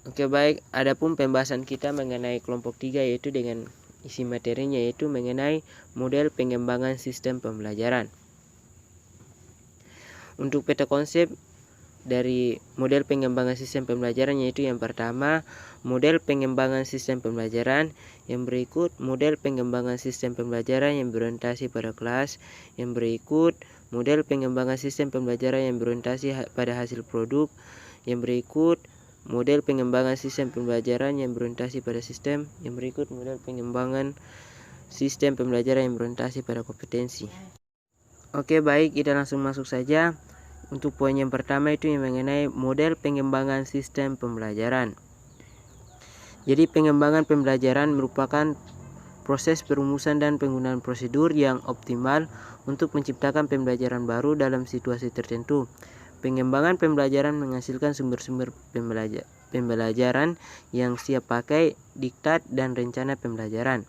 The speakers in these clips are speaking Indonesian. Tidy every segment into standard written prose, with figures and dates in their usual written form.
Oke baik, adapun pembahasan kita mengenai kelompok 3 yaitu dengan isi materinya yaitu mengenai model pengembangan sistem pembelajaran. Untuk peta konsep dari model pengembangan sistem pembelajaran yaitu yang pertama model pengembangan sistem pembelajaran, yang berikut model pengembangan sistem pembelajaran yang berorientasi pada kelas, yang berikut model pengembangan sistem pembelajaran yang berorientasi pada hasil produk, yang berikut model pengembangan sistem pembelajaran yang berorientasi pada sistem, yang berikut model pengembangan sistem pembelajaran yang berorientasi pada kompetensi. Oke baik, kita langsung masuk saja. Untuk poin yang pertama itu yang mengenai model pengembangan sistem pembelajaran. Jadi pengembangan pembelajaran merupakan proses perumusan dan penggunaan prosedur yang optimal untuk menciptakan pembelajaran baru dalam situasi tertentu. Pengembangan pembelajaran menghasilkan sumber-sumber pembelajaran yang siap pakai, diktat, dan rencana pembelajaran.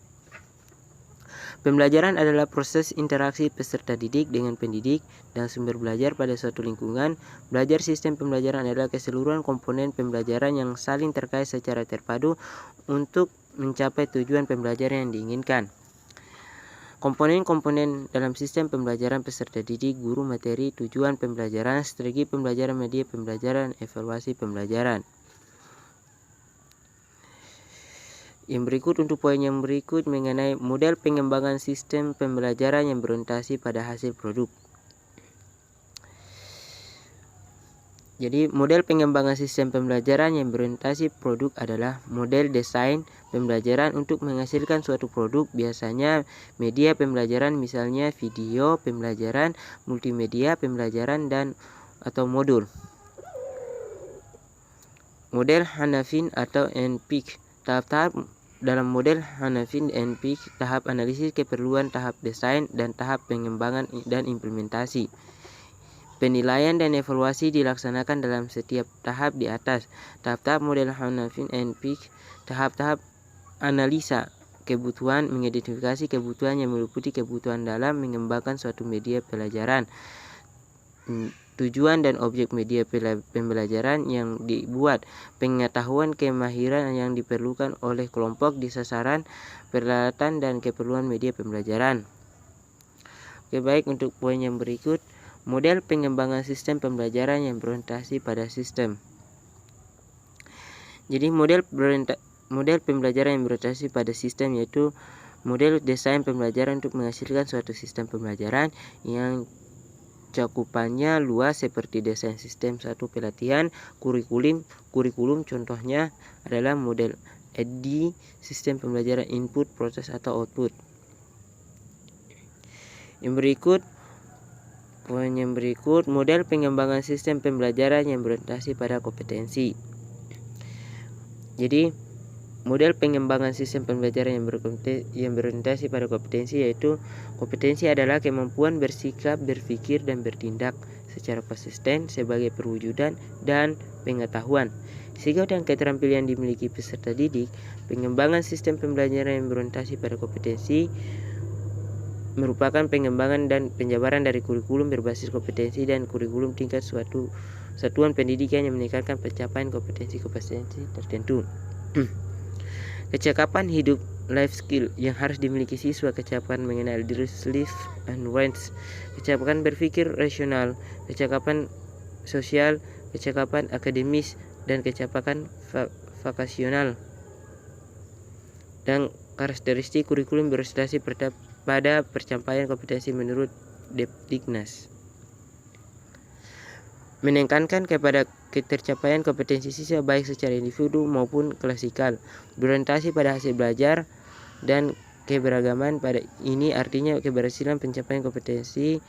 Pembelajaran adalah proses interaksi peserta didik dengan pendidik dan sumber belajar pada suatu lingkungan. Belajar sistem pembelajaran adalah keseluruhan komponen pembelajaran yang saling terkait secara terpadu untuk mencapai tujuan pembelajaran yang diinginkan. Komponen-komponen dalam sistem pembelajaran peserta didik, guru, materi, tujuan pembelajaran, strategi pembelajaran, media pembelajaran, evaluasi pembelajaran. Yang berikut untuk poin yang berikut mengenai model pengembangan sistem pembelajaran yang berorientasi pada hasil produk. Jadi model pengembangan sistem pembelajaran yang berorientasi produk adalah model desain pembelajaran untuk menghasilkan suatu produk, biasanya media pembelajaran misalnya video pembelajaran, multimedia pembelajaran, dan atau modul. Model Hanafin atau NPIC. Tahap-tahap dalam model Hanafin NPIC, tahap analisis keperluan, tahap desain, dan tahap pengembangan dan implementasi. Penilaian dan evaluasi dilaksanakan dalam setiap tahap di atas. Tahap-tahap model Hanafin NPIC, tahap-tahap analisa kebutuhan, mengidentifikasi kebutuhan yang meliputi kebutuhan dalam mengembangkan suatu media pelajaran, tujuan dan objek media pembelajaran yang dibuat, pengetahuan kemahiran yang diperlukan oleh kelompok di sasaran, peralatan dan keperluan media pembelajaran. Oke baik, untuk poin yang berikut model pengembangan sistem pembelajaran yang berorientasi pada sistem. Jadi model pembelajaran yang berorientasi pada sistem yaitu model desain pembelajaran untuk menghasilkan suatu sistem pembelajaran yang cakupannya luas seperti desain sistem satu pelatihan, kurikulum contohnya adalah model EDI, sistem pembelajaran input, proses atau output. Poin yang berikut model pengembangan sistem pembelajaran yang berorientasi pada kompetensi. Jadi model pengembangan sistem pembelajaran yang berorientasi pada kompetensi yaitu kompetensi adalah kemampuan bersikap, berpikir, dan bertindak secara konsisten sebagai perwujudan dan pengetahuan. Sikap dan keterampilan yang dimiliki peserta didik. Pengembangan sistem pembelajaran yang berorientasi pada kompetensi merupakan pengembangan dan penjabaran dari kurikulum berbasis kompetensi dan kurikulum tingkat suatu satuan pendidikan yang meningkatkan pencapaian kompetensi tertentu. Kecakapan hidup, life skill yang harus dimiliki siswa, kecakapan mengenal diri, live and wants, kecakapan berpikir rasional, kecakapan sosial, kecakapan akademis, dan kecakapan vokasional. Dan karakteristik kurikulum berorientasi pada pencapaian kompetensi menurut Depdiknas. Menekankan kepada ketercapaian kompetensi siswa baik secara individu maupun klasikal, berorientasi pada hasil belajar dan keberagaman. Pada ini artinya keberhasilan pencapaian kompetensi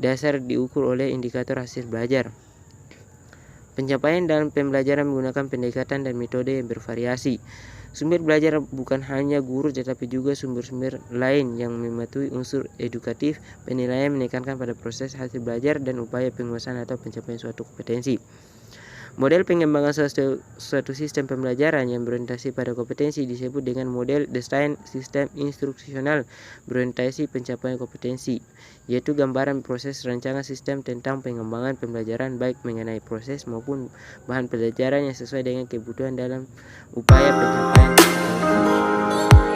dasar diukur oleh indikator hasil belajar. Pencapaian dalam pembelajaran menggunakan pendekatan dan metode yang bervariasi. Sumber belajar bukan hanya guru tetapi juga sumber-sumber lain yang mematuhi unsur edukatif. Penilaian menekankan pada proses hasil belajar dan upaya penguasaan atau pencapaian suatu kompetensi. Model pengembangan suatu sistem pembelajaran yang berorientasi pada kompetensi disebut dengan model desain sistem instruksional berorientasi pencapaian kompetensi, yaitu gambaran proses rancangan sistem tentang pengembangan pembelajaran baik mengenai proses maupun bahan pelajaran yang sesuai dengan kebutuhan dalam upaya pencapaian kompetensi.